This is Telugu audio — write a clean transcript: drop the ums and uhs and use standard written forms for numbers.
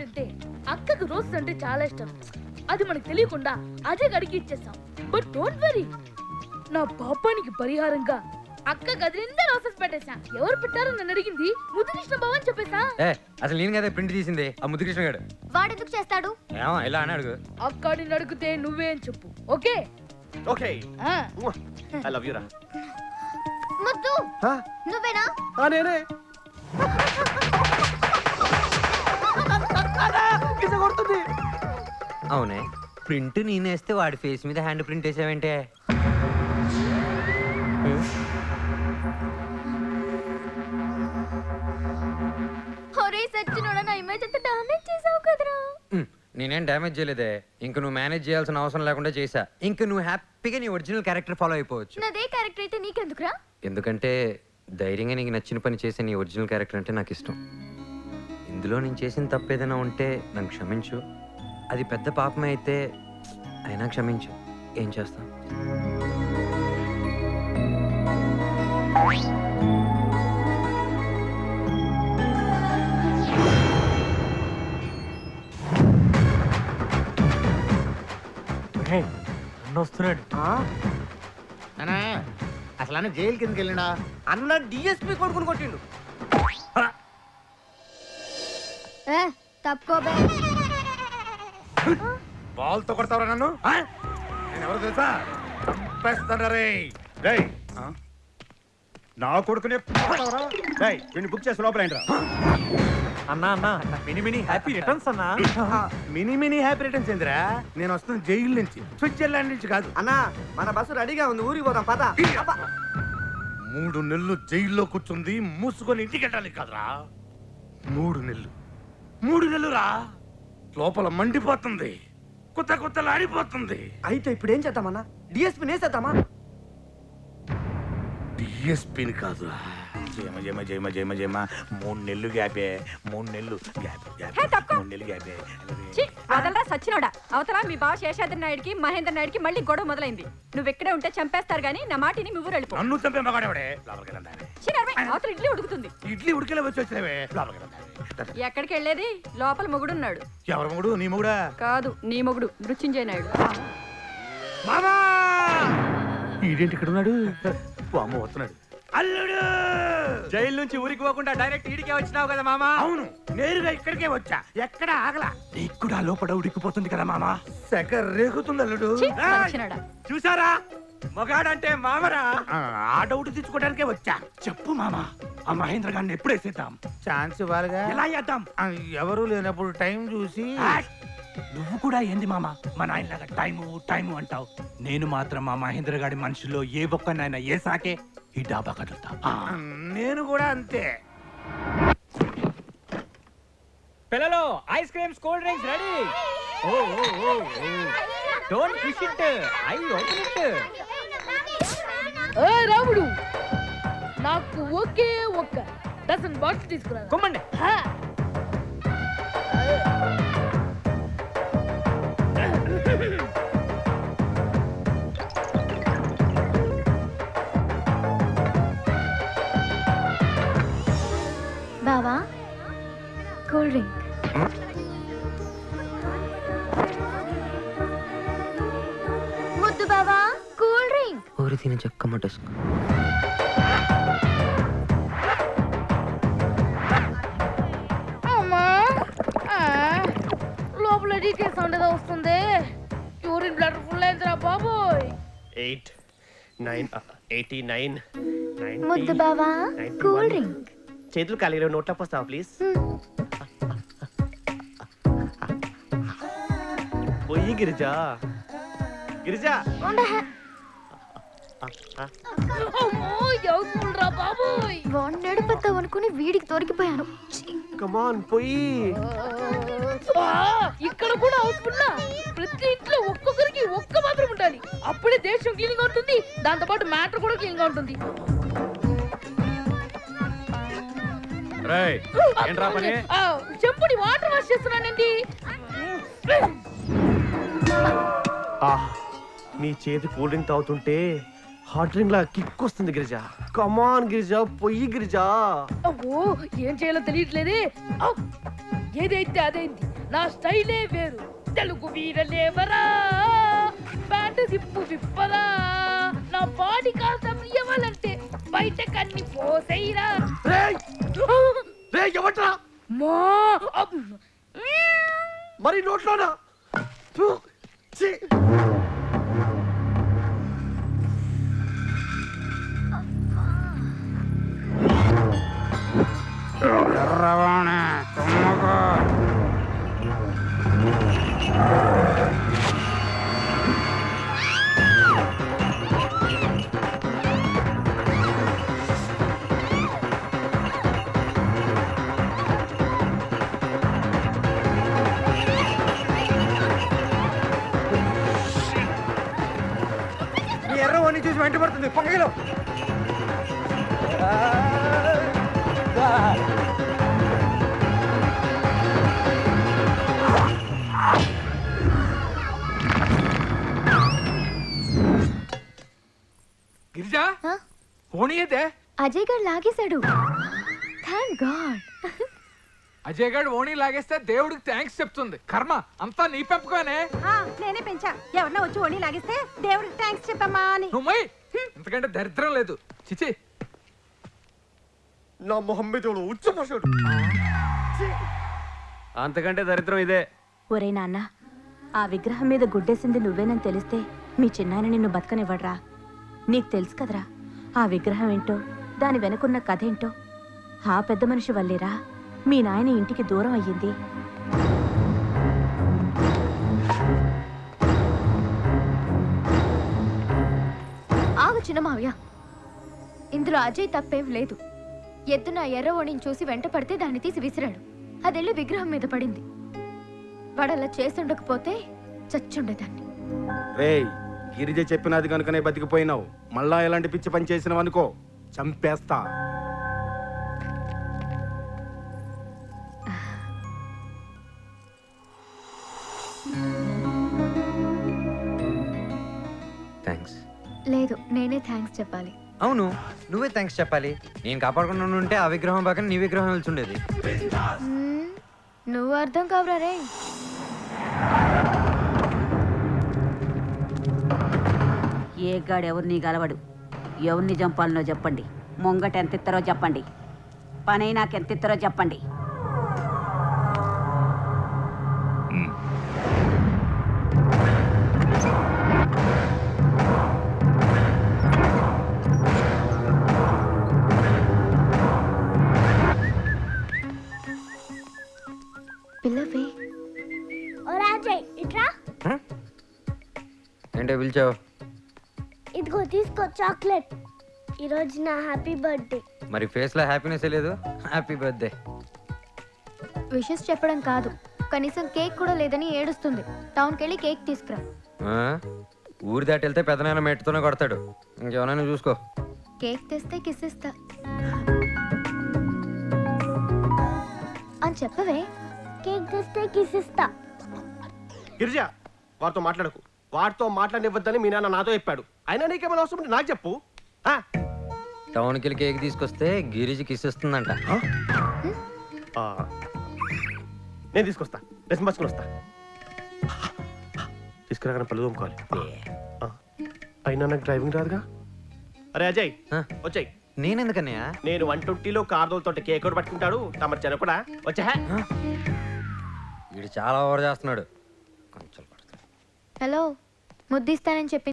అంటే అక్కకు రోజ్ అంటే చాలా ఇష్టం. అది మనకు తెలియకుండా అదే గడికి ఇచ్చేస్తాం. బట్ డోంట్ వరీ, నా పాపానికి పరిహారంగా అక్క గది నిండా రోసెస్ పెట్టేశా. ఎవరు పెట్టారో నన్ను అడిగింది. ముద్దుకృష్ణ బావ అని చెప్పేశా. అసలు నేను కదా ప్రింట్ తీసింది ఆ ముద్దుకృష్ణ గారు. వాడెందుకు చేస్తాడు? ఏమో ఇలా అని అడుగు. అక్క నిన్ను అడిగితే నువ్వే అని చెప్పు. Okay okay I love you రా. ముద్దు నువ్వేనా? నేనే. అవునే, ప్రింట్ నేనేస్తే వాడి ఫేస్ మీద హ్యాండ్ ప్రింట్ వేసావేంటే? ఒరే సచ్చినోడా, నా ఇమేజ్ అంతా డామేజ్ చేసావు కదరా. నేనేం డ్యామేజ్ చేయలేదే. ఇంక నువ్వు మేనేజ్ చేయాల్సిన అవసరం లేకుండా చేసా. ఇంక నువ్వు హ్యాపీగా నీ ఒరిజినల్ క్యారెక్టర్ ఫాలో అయిపోవచ్చు. నాదే క్యారెక్టర్ అయితే నీకెందుకురా? ఎందుకంటే ధైర్యంగా నీకు నచ్చిన పని చేసే నీ ఒరిజినల్ క్యారెక్టర్ అంటే నాకు ఇష్టం. ఇందులో నేను చేసిన తప్పు ఏదైనా ఉంటే నన్ను క్షమించు. అది పెద్ద పాపమే అయితే అయినా క్షమించు. ఏం చేస్తా? వస్తున్నాడు అసలు అన్న జైలు కిందకి వెళ్ళినా అన్న డిఎస్పీ కొడుకుని కొట్టిండు. తప్పుకోబే. బాల్తో కొడతావరా నన్ను? నేను ఎవరు తెలుసా? చంపేస్తానరే. నా కొడుకునే వీడిని బుక్ చేసి లోపల అన్నా అన్నా మినీ మినీ హ్యాపీ రిటర్న్స్ అన్నా. మినీ హ్యాపీ రిటర్న్స్ ఏందిరా? నేను వస్తున్న జైలు నుంచి, స్విట్జర్లాండ్ నుంచి కాదు. అన్నా మన బస్సు రెడీగా ఉంది, ఊరికి పోదాం పద. 3 నెలలు జైల్లో కూర్చుంది మూసుకొని ఇంటికి వెళ్ళాలి కాదురా. 3 నెలలు రా. లోపల మండిపోతుంది, కొత్తలు ఆడిపోతుంది. అయితే ఇప్పుడు ఏం చేద్దామన్నా? డిఎస్పీ నేసేద్దామా? డిఎస్పీని కాదురా. జయమ జయమ జయమ జయమ జయమ 3 నెలలు గ్యాపే. 3 నెలలు గ్యాపే. వదలరా సచ్చినోడా. అవతల మీ బావ శేషాద్రి నాయుడికి మహేంద్ర నాయుడికి మళ్ళీ గొడవ మొదలైంది. నువ్వు ఇక్కడే ఉంటే చంపేస్తారు గానీ నా మాటిని నువ్వు వెళ్ళిపో. నన్ను చంపే మగాడేవాడే. అవతల ఇడ్లీ ఉడుకుతుంది. ఇడ్లీ ఉడికేలా వచ్చి వచ్చినవే. ఎక్కడికి వెళ్ళేది? లోపల మొగుడున్నాడు. ఎవరు మొగుడు? నీ మొగుడా? కాదు, నీ మొగుడు మృత్యుంజయ నాయుడు. మామా ఈడేంటి ఇక్కడ ఉన్నాడు? అమ్మ వస్తున్నాడు. అల్లుడు జైలు నుంచి ఊరికి పోకుండా డైరెక్ట్ ఈడికే వచ్చినావు కదా మామా? అవును, నేరుగా ఇక్కడికే వచ్చా. ఎక్కడ ఆగలా. నీకు కూడా లోపల ఉడికిపోతుంది కదా మామా. సెక రేగుతుంది అల్లుడు. సచ్చినోడా. చూసారా, మగాడంటే మామరా. ఆ డౌట్ తెచ్చుకోవడానికే వచ్చా. చెప్పు మామా, ఆ మహేంద్ర గారిని ఎప్పుడు వేసేద్దాం? ఛాన్స్ ఇవ్వాలిగా. ఎలా చేద్దాం? ఎవరు లేనప్పుడు టైం చూసి. నువ్వు కూడా ఏంది మామ మా నాయనలాగా టైము అంటావు. నేను మాత్రం మా మహేంద్ర గారి మనుషుల్లో ఏ ఒక్కనైనా ఏ సాకే ఈ డాబా కదులుతా. నేను కూడా అంతే. పిల్లలు, ice creams, cool drinks ready. Don't push it, I open it. రాముడు, నాకు ఒకే ఒక్క డజన్ బాక్స్ తీసుకురా. కొమ్మండి. బావా, కూల్ డ్రింక్. ముద్దు బావా, కూల్ డ్రింక్. ఊరి తిని చెక్కమటేసుకో. అమ్మా, లోపల డీకే సౌండ్ ఏదో వస్తుంది. యూరిన్ బ్లడ్ ఫుల్ అయిందిరా బాబోయ్. 8 9 89 ముద్దు 90. బావా, కూల్ డ్రింక్. చేతులు ఖాళీలో నోట్లో పోస్తావా ప్లీజ్? పోయి గిరిజా. అమ్మో, ఎవరు రా బాబోయ్. వాడిని నడిపోతావు అనుకుని వీడికి దొరికిపోయాను. కమాన్ పోయి. ఇక్కడ కూడా హౌస్ఫుల్లా. ప్రతి ఇంట్లో ఒక్కొక్కరికి ఒక్క మాత్రం ఉండాలి. అప్పుడే దేశం క్లీన్ గా ఉంటుంది, దాంతో పాటు మ్యాటర్ కూడా క్లీన్ గా ఉంటుంది. చెంపుని వాటర్ వాష్ చేస్తున్నానండి. నీ చేతి కూల్ డ్రింక్ తాగుతుంటే హాట్ డ్రింక్ లా కిక్ వస్తుంది గిరిజా. కమాన్ గిరిజా, పొయ్యి గిరిజా. అవ్వో, ఏం చేయాలో తెలియట్లేదే. ఏదైతే అదైంది, నా స్టైలే వేరు. తెలుగు వీరలేవరా, ప్యాంటు జిప్పు విప్పరా, నా బాడీ కాస్త ఇవ్వాలంటే బయట కన్ని పోసైరా. రేయ్ రేయ్ ఎవట్రా మా మరి నోట్లోనా ఫు, ఛీ. ఎర్రవాణి తుమ్మకు. నీ ఎర్ర వాణి చూసి వెంట పడుతుంది పొంగలో. గిరిజా ఆ? పోనీ అయితే అజయ్ గారు లాగేశాడు. Thank God. అజయ్ గారు ఓణి లాగేస్తే దేవుడికి థ్యాంక్స్ చెప్తుంది. కర్మ అంతా నీ పెంపకమే. నేనే పెంచా. ఎవరన్నా వచ్చి ఓణి లాగిస్తే దేవుడికి థ్యాంక్స్ చెప్పమ్మా అని. నువ్వు ఇంతకంటే దరిద్రం లేదు. చిచి, నా మొహం మీద ఉచ్చపోసాడు. అంతకంటే దరిద్రం ఇదే. ఒరే నాన్న, ఆ విగ్రహం మీద గుడ్డేసింది నువ్వేనని తెలిస్తే మీ చిన్నాయన నిన్ను బతకనివ్వడ్రా. నీకు తెలుసు కదరా ఆ విగ్రహం ఏంటో, దాని వెనుకున్న కథ ఏంటో. ఆ పెద్ద మనిషి వల్లేరా మీ నాయన ఇంటికి దూరం అయ్యింది. ఆగు చిన్న మావయ్య, ఇందులో అజయ్ తప్పేం లేదు. ఎద్దున ఎర్ర ఓణిని చూసి వెంట పడితే దాన్ని తీసి విసిరాడు. అదెళ్ళి విగ్రహం మీద పడింది. వాడలా చేసుండకపోతే చచ్చుండేదాన్ని. రేయ్ గిరిజ చెప్పినది కనుకనే బతికిపోయినావు. మళ్ళా ఎలాంటి పిచ్చి పని చేసినావు అనుకో చంపేస్తా. థ్యాంక్స్. లేదు, నేనే థ్యాంక్స్ చెప్పాలి. అవును, నువ్వే థ్యాంక్స్ చెప్పాలి. నేను కాపాడకుండా ఉంటే ఆ విగ్రహం పక్కన నీ విగ్రహం వెళ్తుండేది. మ్మ్, నువ్వు అర్థం కావరా రే. ఏ గాడు ఎవరిని గలవడు. ఎవరిని చంపాలనో చెప్పండి. ముంగట ఎంత ఇస్తారో చెప్పండి. పని నాకు ఎంత ఇస్తారో చెప్పండి. పిల్లవే. ఏంటో పిలిచావు? ఇదిగో తీసుకో చాక్లెట్. ఈరోజు నా హ్యాపీ బర్త్డే. మరి ఫేస్లో హ్యాపీనెస్ లేదు. Happy birthday. విషెస్ చెప్పడం కాదు, కనీసం కేక్ కూడా లేదని ఏడుస్తుంది. టౌన్కి వెళ్ళి కేక్ తీసుకురా. ఊరి దాటి వెళ్తే పెద్దనాన్న మెట్టుతోనే కొడతాడు. ఇంకేమైనా చూసుకో. కేక్ తెస్తే కిస్ ఇస్తా అని చెప్పవే. కేక్ తెస్తే కిస్ ఇస్తా. గిరిజ వాడితో మాట్లాడకు. వాడితో మాట్లాడనివ్వద్దని మీ నాన్న నాతో చెప్పాడు. అయినా నీకేమైనా అవసరం ఉంటే నాకు చెప్పు. టౌన్కి వెళ్ళి కేక్ తీసుకొస్తే గిరిజకి ఇస్తుందంట. నేను తీసుకొస్తా. డ్రెస్ మార్చుకుని వస్తా. తీసుకురాగానే పళ్ళు తోముకోవాలి. అయినా నాకు డ్రైవింగ్ రాదుగా. అరే అజయ్ వచ్చాయి. నేనెందుకన్నయ్యా? నేను 120లో కార్దోలతో కేక్ కూడా పట్టుకుంటాడు. తమ జన కూడా వచ్చా. వీడు చాలా ఓవర్ చేస్తున్నాడు. కొంచెం హలో, ముద్దిస్తానని చెప్పి